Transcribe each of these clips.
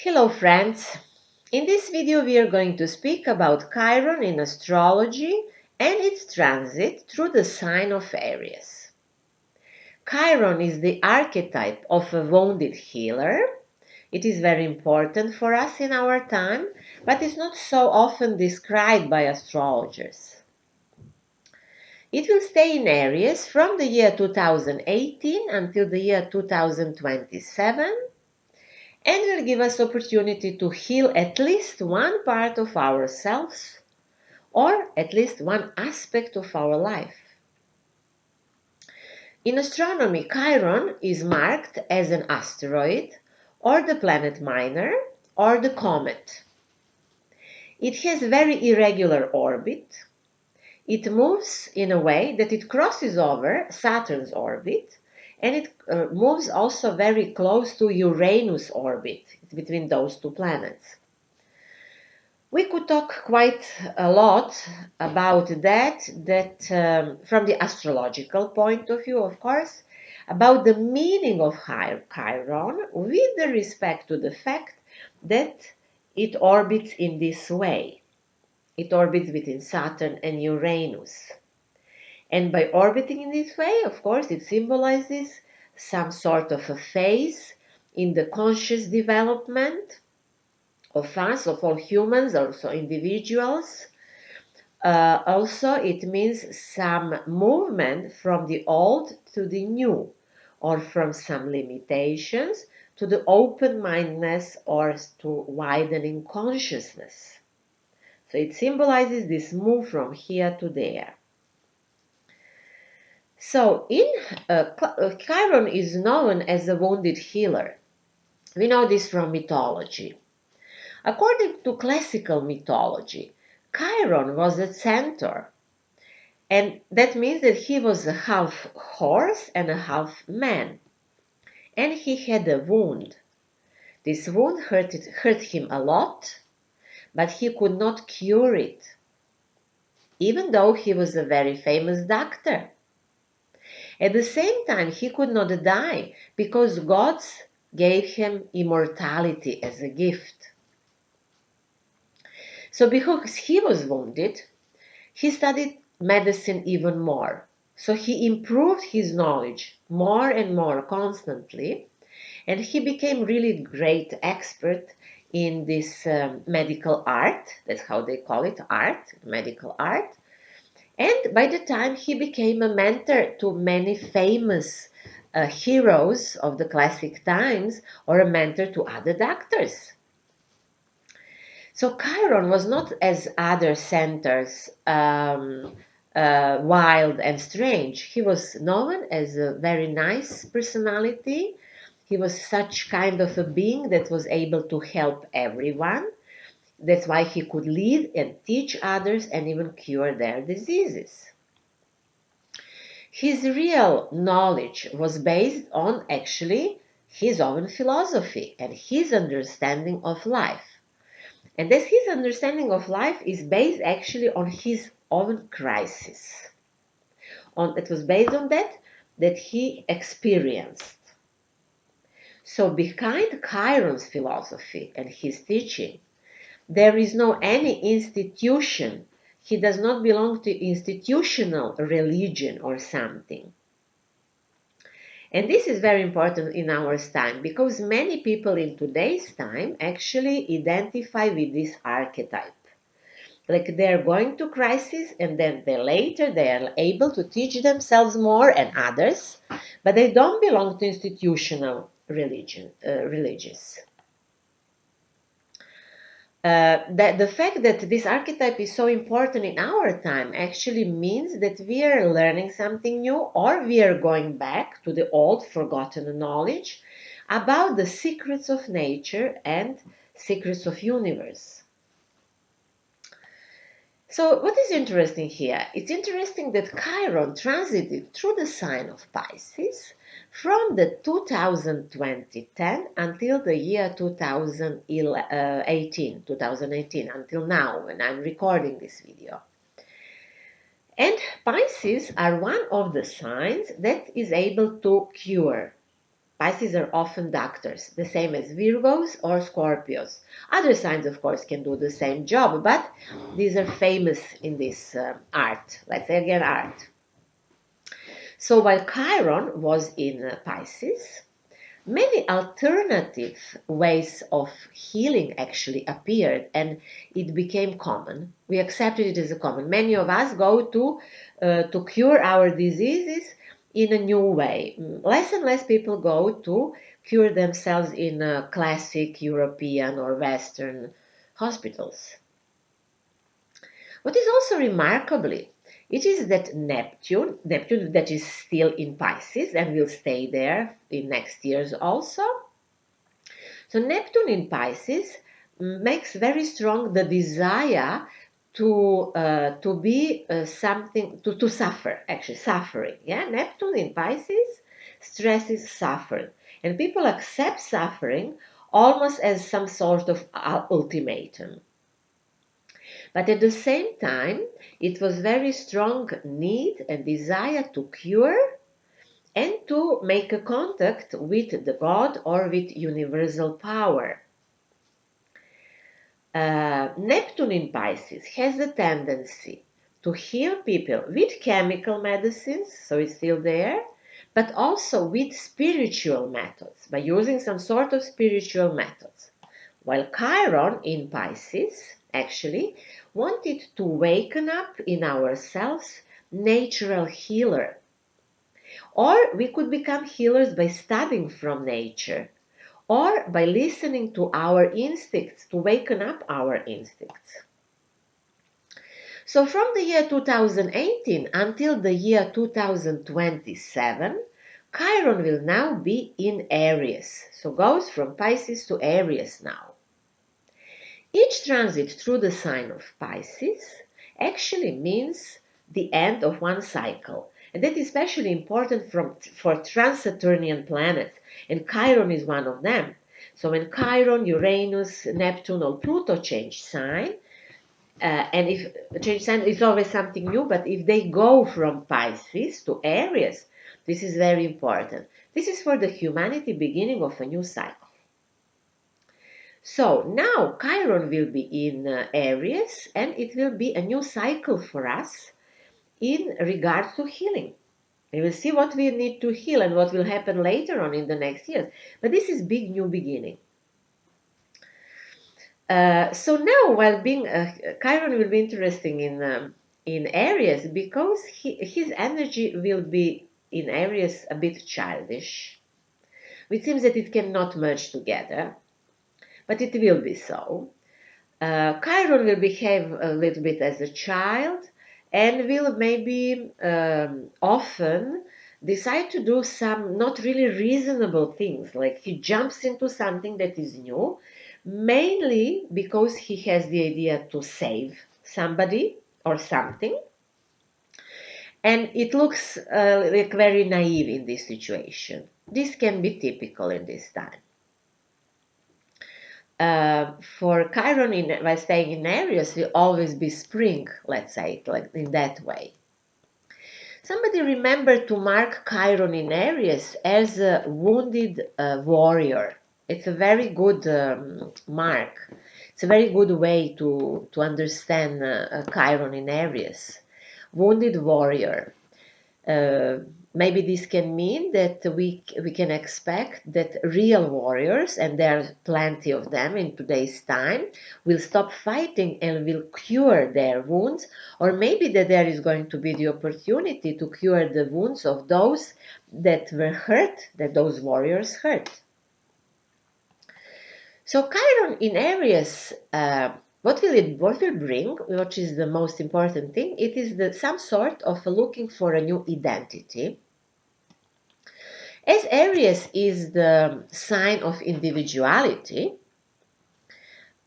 Hello friends! In this video we are going to speak about Chiron in astrology and its transit through the sign of Aries. Chiron is the archetype of a wounded healer. It is very important for us in our time, but is not so often described by astrologers. It will stay in Aries from the year 2018 until the year 2027 and will give us opportunity to heal at least one part of ourselves or at least one aspect of our life. In astronomy, Chiron is marked as an asteroid or the planet minor or the comet. It has very irregular orbit. It moves in a way that it crosses over Saturn's orbit, and it moves also very close to Uranus orbit. It's between those two planets. We could talk quite a lot about that from the astrological point of view, of course, about the meaning of Chiron with the respect to the fact that it orbits in this way. It orbits between Saturn and Uranus. And by orbiting in this way, of course, it symbolizes some sort of a phase in the conscious development of us, of all humans, also individuals. Also, it means some movement from the old to the new, or from some limitations to the open-mindedness or to widening consciousness. So it symbolizes this move from here to there. So Chiron is known as a wounded healer. We know this from mythology. According to classical mythology, Chiron was a centaur, and that means that he was a half horse and a half man, and he had a wound. This wound hurt him a lot, but he could not cure it, even though he was a very famous doctor. At the same time, he could not die because gods gave him immortality as a gift. So because he was wounded, he studied medicine even more. So he improved his knowledge more and more constantly, and he became really great expert in this medical art. That's how they call it, art, medical art. And by the time he became a mentor to many famous heroes of the classic times, or a mentor to other doctors. So Chiron was not as other centaurs wild and strange. He was known as a very nice personality. He was such kind of a being that was able to help everyone. That's why he could lead and teach others and even cure their diseases. His real knowledge was based on actually his own philosophy and his understanding of life. And this his understanding of life is based actually on his own crisis. It was based on that he experienced. So behind Chiron's philosophy and his teaching, there is no any institution. He does not belong to institutional religion or something. And this is very important in our time because many people in today's time actually identify with this archetype. Like they're going to crisis and then later they are able to teach themselves more and others, but they don't belong to institutional religious. The fact that this archetype is so important in our time actually means that we are learning something new, or we are going back to the old forgotten knowledge about the secrets of nature and secrets of universe. So what is interesting here? It's interesting that Chiron transited through the sign of Pisces from the 2010 until the year 2018, until now when I'm recording this video. And Pisces are one of the signs that is able to cure. Pisces are often doctors, the same as Virgos or Scorpios. Other signs, of course, can do the same job, but these are famous in this art. Let's say again, art. So while Chiron was in Pisces, many alternative ways of healing actually appeared, and it became common. We accepted it as a common. Many of us go to cure our diseases in a new way. Less and less people go to cure themselves in classic European or Western hospitals. What is also remarkably, it is that Neptune that is still in Pisces and will stay there in next years also. So Neptune in Pisces makes very strong the desire to be something, to suffer, actually suffering. Yeah, Neptune in Pisces stresses suffering, and people accept suffering almost as some sort of ultimatum. But at the same time, it was very strong need and desire to cure and to make a contact with the God or with universal power. Neptune in Pisces has a tendency to heal people with chemical medicines, so it's still there, but also with spiritual methods, by using some sort of spiritual methods. While Chiron in Pisces actually wanted to waken up in ourselves natural healer. Or we could become healers by studying from nature, or by listening to our instincts, to waken up our instincts. So from the year 2018 until the year 2027, Chiron will now be in Aries. So goes from Pisces to Aries now. Each transit through the sign of Pisces actually means the end of one cycle. And that is especially important for trans-Saturnian planets. And Chiron is one of them. So when Chiron, Uranus, Neptune, or Pluto change sign, and if change sign is always something new, but if they go from Pisces to Aries, this is very important. This is for the humanity beginning of a new cycle. So now Chiron will be in Aries, and it will be a new cycle for us in regards to healing. We will see what we need to heal and what will happen later on in the next years. But this is big new beginning. So now, while being Chiron will be interesting in Aries because his energy will be in Aries a bit childish, which seems that it cannot merge together, but it will be so. Chiron will behave a little bit as a child and will maybe often decide to do some not really reasonable things, like he jumps into something that is new, mainly because he has the idea to save somebody or something, and it looks like very naive in this situation. This can be typical in this time. For Chiron, by staying in Aries, will always be spring, let's say it like in that way. Somebody remember to mark Chiron in Aries as a wounded warrior. It's a very good mark. It's a very good way to understand Chiron in Aries. Wounded warrior. Maybe this can mean that we can expect that real warriors, and there are plenty of them in today's time, will stop fighting and will cure their wounds, or maybe that there is going to be the opportunity to cure the wounds of those that were hurt, that those warriors hurt. So Chiron in Aries, what will bring, which is the most important thing, it is some sort of looking for a new identity. As Aries is the sign of individuality,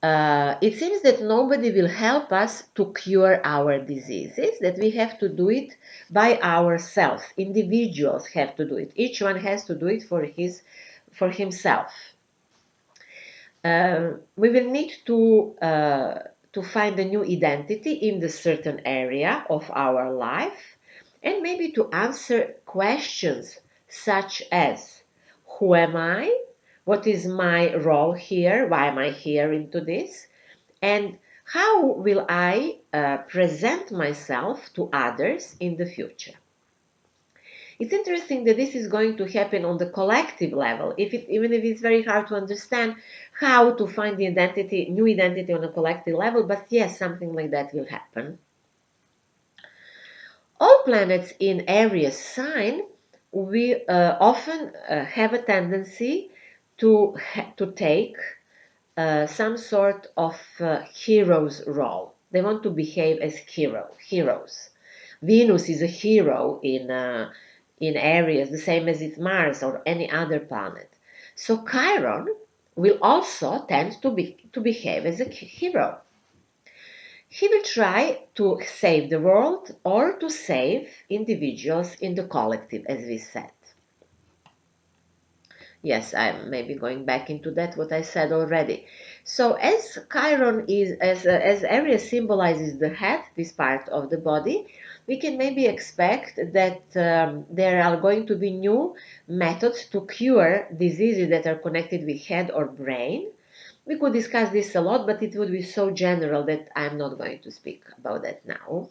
it seems that nobody will help us to cure our diseases, that we have to do it by ourselves. Individuals have to do it. Each one has to do it for himself. We will need to find a new identity in the certain area of our life, and maybe to answer questions such as, Who am I? What is my role here? Why am I here into this? And how will I present myself to others in the future? It's interesting that this is going to happen on the collective level, even if it's very hard to understand how to find the identity, new identity on a collective level, but yes, something like that will happen. All planets in Aries sign, we often have a tendency to take some sort of hero's role. They want to behave as heroes. Venus is a hero in Aries, the same as it's Mars or any other planet. So Chiron will also tend to behave as a hero. He will try to save the world or to save individuals in the collective, as we said. Yes, I'm maybe going back into that, what I said already. So as Chiron is, as Aries symbolizes the head, this part of the body, we can maybe expect that there are going to be new methods to cure diseases that are connected with head or brain. We could discuss this a lot, but it would be so general that I'm not going to speak about that now.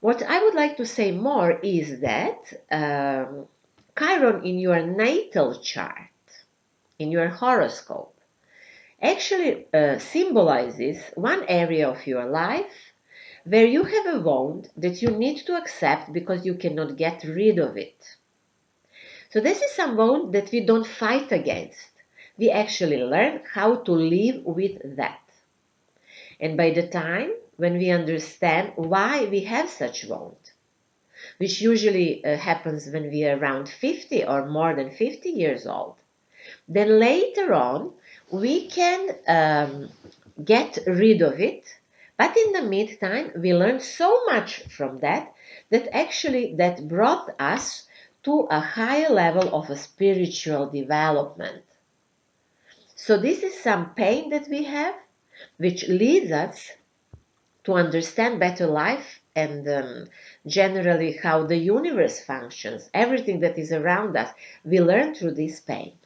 What I would like to say more is that Chiron in your natal chart, in your horoscope, actually symbolizes one area of your life where you have a wound that you need to accept because you cannot get rid of it. So this is some wound that we don't fight against. We actually learn how to live with that. And by the time when we understand why we have such wound, which usually happens when we are around 50 or more than 50 years old, then later on we can get rid of it. But in the meantime, we learned so much from that actually that brought us to a higher level of a spiritual development. So this is some pain that we have, which leads us to understand better life and generally how the universe functions, everything that is around us, we learn through this pain.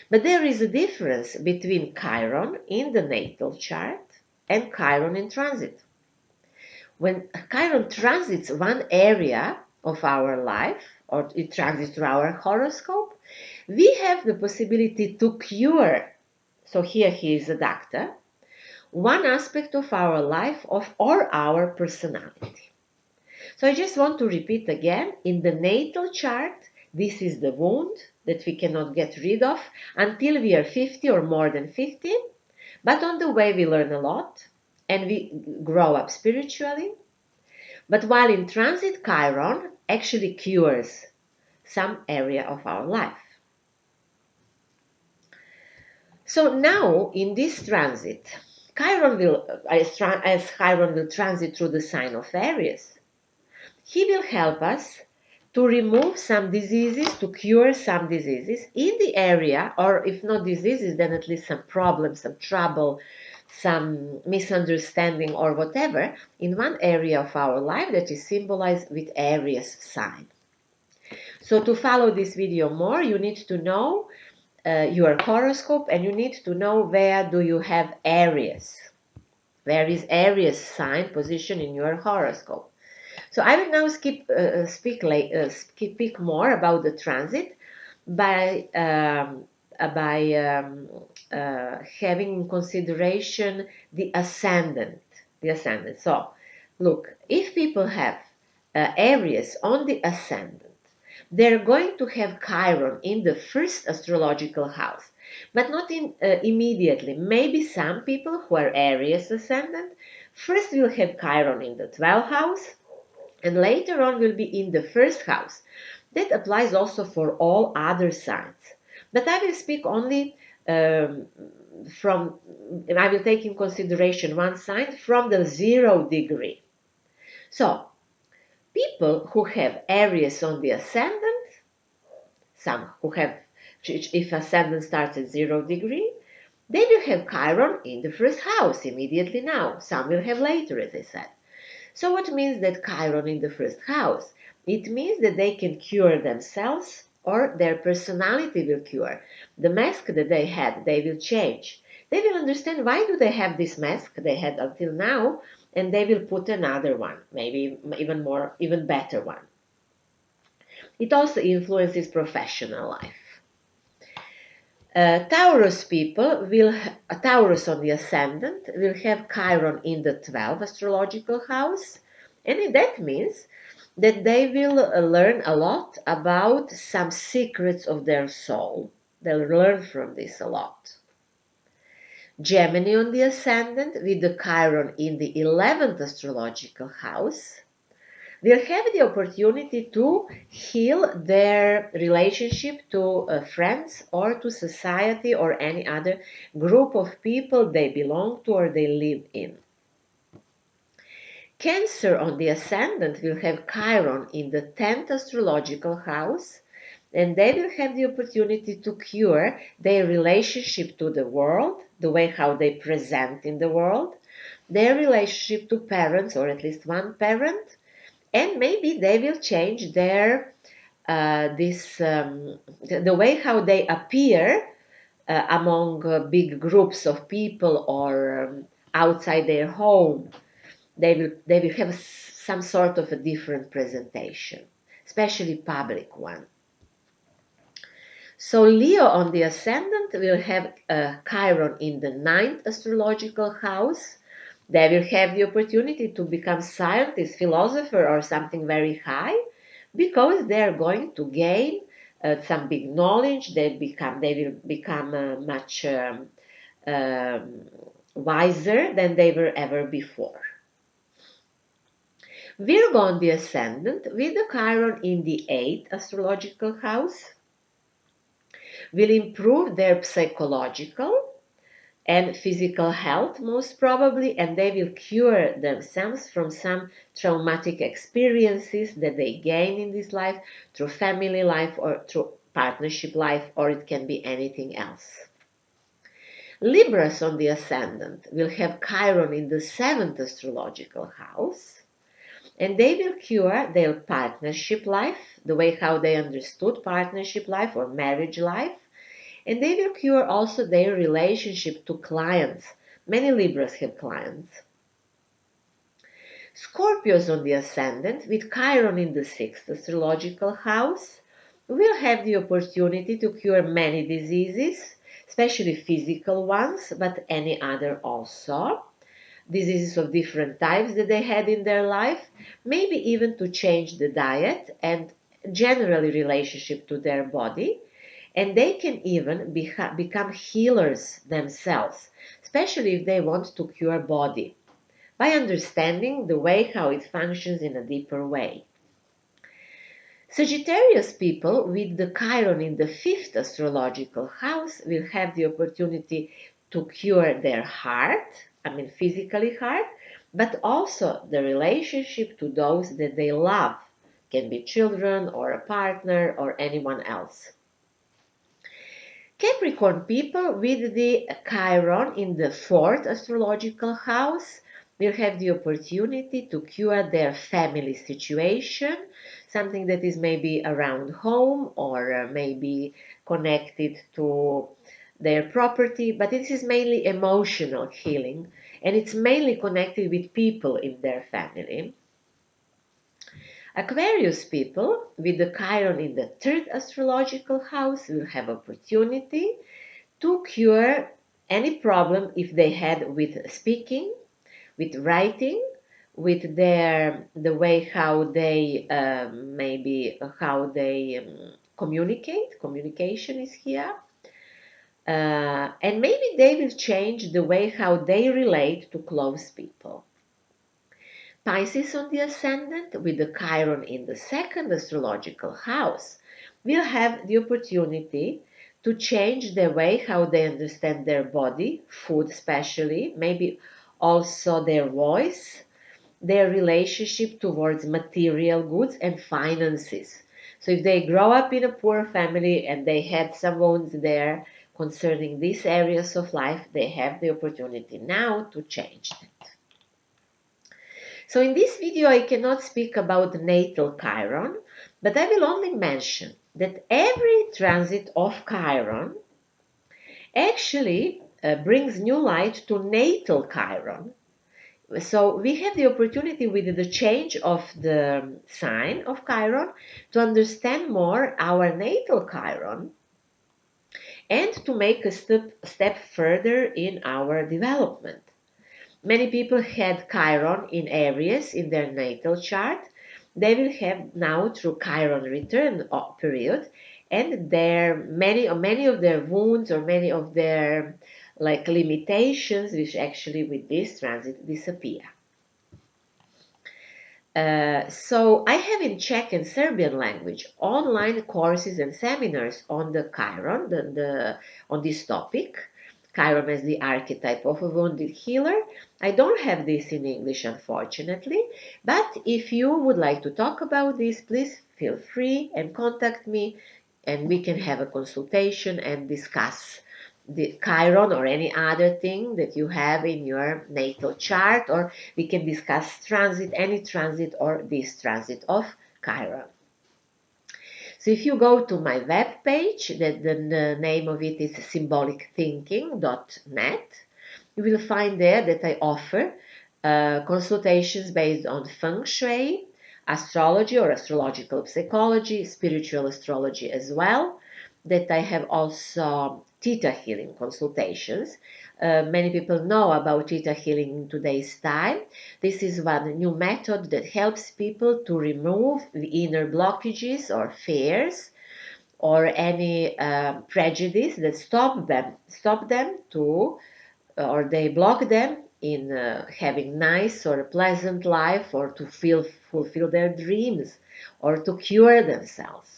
But there is a difference between Chiron in the natal chart and Chiron in transit. When Chiron transits one area of our life, or it transits through our horoscope, we have the possibility to cure, so here he is a doctor, one aspect of our life or our personality. So I just want to repeat again, in the natal chart, this is the wound that we cannot get rid of until we are 50 or more than 50. But on the way we learn a lot and we grow up spiritually. But while in transit, Chiron actually cures some area of our life. So now in this transit, as Chiron will transit through the sign of Aries, he will help us to remove some diseases, to cure some diseases in the area, or if not diseases, then at least some problems, some trouble, some misunderstanding or whatever in one area of our life that is symbolized with Aries sign. So to follow this video more, you need to know your horoscope and you need to know where do you have Aries. Where is Aries sign position in your horoscope? So I will now speak more about the transit by having in consideration the ascendant. So, look, if people have Aries on the ascendant, they're going to have Chiron in the first astrological house, but not immediately. Maybe some people who are Aries ascendant first will have Chiron in the 12th house, and later on will be in the first house. That applies also for all other signs. But I will speak only I will take in consideration one sign from the 0 degree. So, people who have Aries on the ascendant, some who have, if ascendant starts at 0 degree, they will have Chiron in the first house immediately now. Some will have later, as I said. So what means that Chiron in the first house? It means that they can cure themselves or their personality will cure. The mask that they had, they will change. They will understand why do they have this mask they had until now, and they will put another one, maybe even better one. It also influences professional life. Taurus people Taurus on the ascendant will have Chiron in the 12th astrological house, and that means that they will learn a lot about some secrets of their soul. They'll learn from this a lot. Gemini on the ascendant with the Chiron in the 11th astrological house will have the opportunity to heal their relationship to friends or to society or any other group of people they belong to or they live in. Cancer on the ascendant will have Chiron in the 10th astrological house, and they will have the opportunity to cure their relationship to the world, the way how they present in the world, their relationship to parents or at least one parent, and maybe they will change their the way how they appear among big groups of people or outside their home. They will have some sort of a different presentation, especially public one. So Leo on the ascendant will have Chiron in the 9th astrological house. They will have the opportunity to become scientist, philosopher, or something very high, because they are going to gain some big knowledge. They will become much wiser than they were ever before. Virgo on the ascendant with the Chiron in the 8th astrological house will improve their psychological and physical health most probably, and they will cure themselves from some traumatic experiences that they gain in this life through family life or through partnership life, or it can be anything else. Libras on the ascendant will have Chiron in the 7th astrological house, and they will cure their partnership life, the way how they understood partnership life or marriage life, and they will cure also their relationship to clients. Many Libras have clients. Scorpios on the ascendant with Chiron in the 6th astrological house will have the opportunity to cure many diseases, especially physical ones, but any other also. Diseases of different types that they had in their life, maybe even to change the diet and generally relationship to their body. And they can even become healers themselves, especially if they want to cure body, by understanding the way how it functions in a deeper way. Sagittarius people with the Chiron in the 5th astrological house will have the opportunity to cure their heart, physically heart, but also the relationship to those that they love, can be children or a partner or anyone else. Capricorn people with the Chiron in the 4th astrological house will have the opportunity to cure their family situation, something that is maybe around home or maybe connected to their property, but this is mainly emotional healing, and it's mainly connected with people in their family. Aquarius people with the Chiron in the 3rd astrological house will have opportunity to cure any problem if they had with speaking, with writing, with the way how they communicate. Communication is here. And maybe they will change the way how they relate to close people. Pisces on the ascendant with the Chiron in the 2nd astrological house will have the opportunity to change the way how they understand their body, food especially, maybe also their voice, their relationship towards material goods and finances. So if they grow up in a poor family and they had some wounds there concerning these areas of life, they have the opportunity now to change that. So in this video I cannot speak about natal Chiron, but I will only mention that every transit of Chiron actually brings new light to natal Chiron. So we have the opportunity with the change of the sign of Chiron to understand more our natal Chiron and to make a step further in our development. Many people had Chiron in Aries in their natal chart. They will have now through Chiron return period, and many of their wounds or many of their like limitations, which actually with this transit disappear. So I have in Czech and Serbian language online courses and seminars on the Chiron, on this topic. Chiron as the archetype of a wounded healer. I don't have this in English, unfortunately, but if you would like to talk about this, please feel free and contact me, and we can have a consultation and discuss the Chiron or any other thing that you have in your natal chart, or we can discuss any transit or this transit of Chiron. So if you go to my web page, the name of it is symbolicthinking.net, you will find there that I offer consultations based on feng shui, astrology or astrological psychology, spiritual astrology as well, that I have also theta healing consultations. Many people know about theta healing in today's time. This is one new method that helps people to remove the inner blockages or fears or any prejudice that stop them to or they block them in having nice or a pleasant life or to fulfill their dreams or to cure themselves.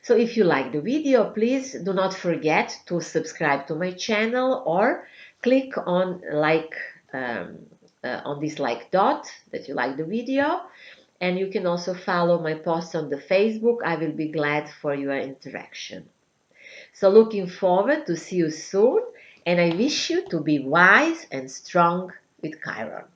So if you like the video, please do not forget to subscribe to my channel or click on on this like dot that you like the video, and you can also follow my posts on the Facebook. I will be glad for your interaction. So looking forward to see you soon, and I wish you to be wise and strong with Chiron.